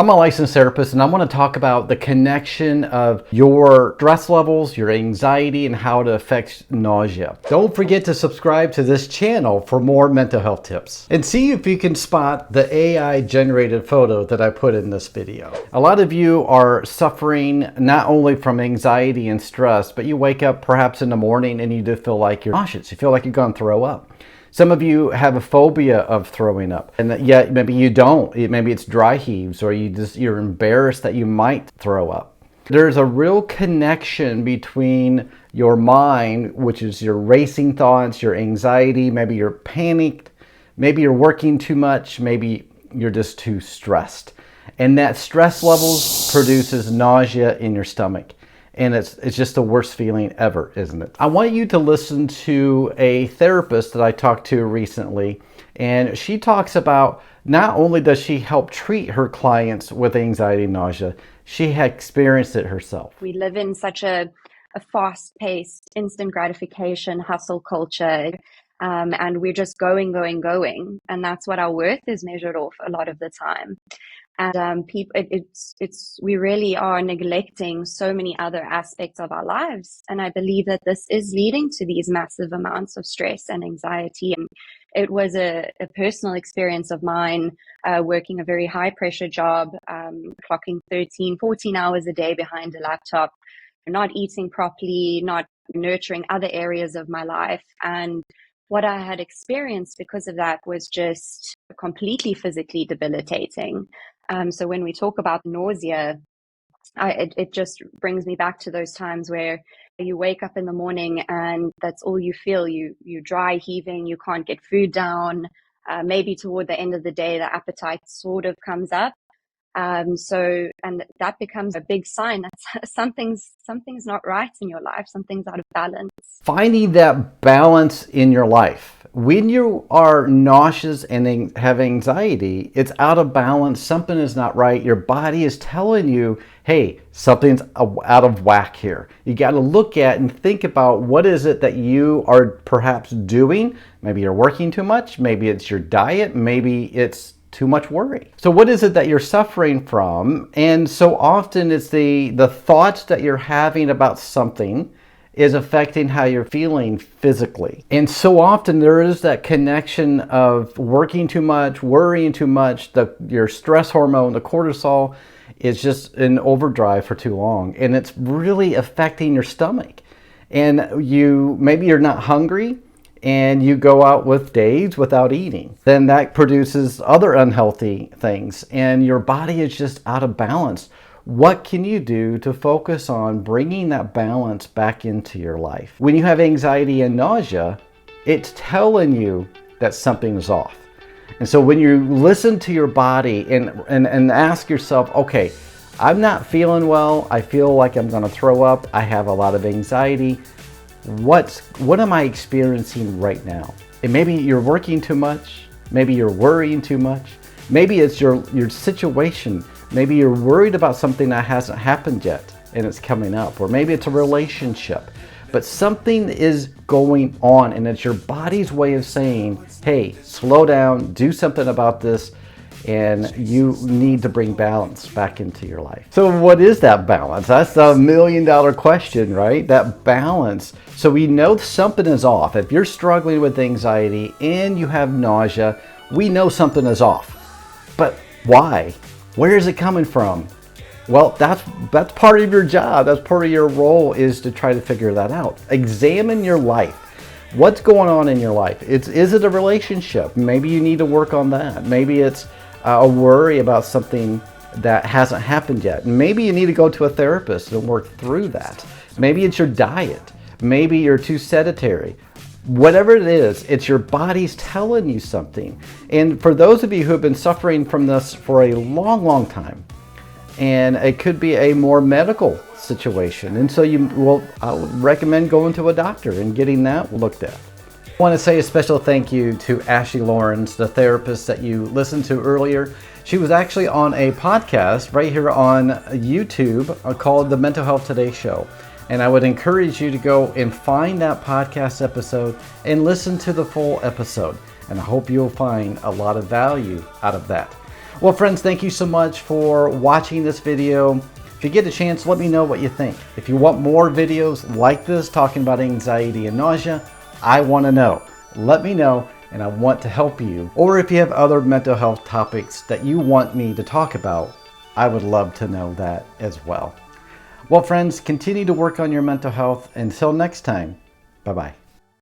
I'm a licensed therapist, and I want to talk about the connection of your stress levels, your anxiety, and how it affects nausea. Don't forget to subscribe to this channel for more mental health tips. And see if you can spot the AI generated photo that I put in this video. A lot of you are suffering not only from anxiety and stress, but you wake up perhaps in the morning and you do feel like you're nauseous. You feel like you're going to throw up. Some of you have a phobia of throwing up, and yet maybe you don't. Maybe it's dry heaves, or you're embarrassed that you might throw up. There's a real connection between your mind, which is your racing thoughts, your anxiety, maybe you're panicked, maybe you're working too much, maybe you're just too stressed. And that stress levels produces nausea in your stomach. And it's just the worst feeling ever, isn't it? I want you to listen to a therapist that I talked to recently, and she talks about not only does she help treat her clients with anxiety and nausea, she had experienced it herself. We live in such a fast-paced, instant gratification, hustle culture, and we're just going. And that's what our worth is measured off a lot of the time. And we really are neglecting so many other aspects of our lives. And I believe that this is leading to these massive amounts of stress and anxiety. And it was a personal experience of mine, working a very high pressure job, clocking 13, 14 hours a day behind a laptop, not eating properly, not nurturing other areas of my life. And what I had experienced because of that was just completely physically debilitating. So when we talk about nausea, it just brings me back to those times where you wake up in the morning and that's all you feel. You're dry heaving, you can't get food down. Maybe toward the end of the day, the appetite sort of comes up. And that becomes a big sign that something's not right in your life. Something's out of balance. Finding that balance in your life. When you are nauseous and have anxiety, it's out of balance. Something is not right. Your body is telling you, hey, something's out of whack here. You got to look at and think about what is it that you are perhaps doing. Maybe you're working too much. Maybe it's your diet. Maybe it's too much worry. So what is it that you're suffering from? And so often it's the thoughts that you're having about something is affecting how you're feeling physically. And so often there is that connection of working too much, worrying too much, your stress hormone, the cortisol, is just in overdrive for too long. And it's really affecting your stomach. And maybe you're not hungry, and you go out with days without eating, then that produces other unhealthy things, and your body is just out of balance. What can you do to focus on bringing that balance back into your life? When you have anxiety and nausea, it's telling you that something is off. And so when you listen to your body and ask yourself, okay, I'm not feeling well, I feel like I'm going to throw up, I have a lot of anxiety, what am I experiencing right now? And maybe you're working too much, maybe you're worrying too much, maybe it's your situation, maybe you're worried about something that hasn't happened yet and it's coming up, or maybe it's a relationship, but something is going on and it's your body's way of saying, hey, slow down, do something about this, and you need to bring balance back into your life. So what is that balance? That's the $1 million question, right? That balance. So we know something is off. If you're struggling with anxiety and you have nausea, we know something is off. But why? Where is it coming from? Well, that's part of your job. That's part of your role, is to try to figure that out. Examine your life. What's going on in your life? Is it a relationship? Maybe you need to work on that. Maybe it's a worry about something that hasn't happened yet. Maybe you need to go to a therapist and work through that. Maybe it's your diet. Maybe you're too sedentary. Whatever it is, it's your body's telling you something. And for those of you who have been suffering from this for a long, long time, and it could be a more medical situation, and so I would recommend going to a doctor and getting that looked at. I want to say a special thank you to Ashley Lourens, the therapist that you listened to earlier. She was actually on a podcast right here on YouTube called The Mental Health Today Show. And I would encourage you to go and find that podcast episode and listen to the full episode. And I hope you'll find a lot of value out of that. Well, friends, thank you so much for watching this video. If you get a chance, let me know what you think. If you want more videos like this talking about anxiety and nausea, I want to know. Let me know, and I want to help you. Or if you have other mental health topics that you want me to talk about, I would love to know that as well. Well, friends, continue to work on your mental health. Until next time, bye-bye.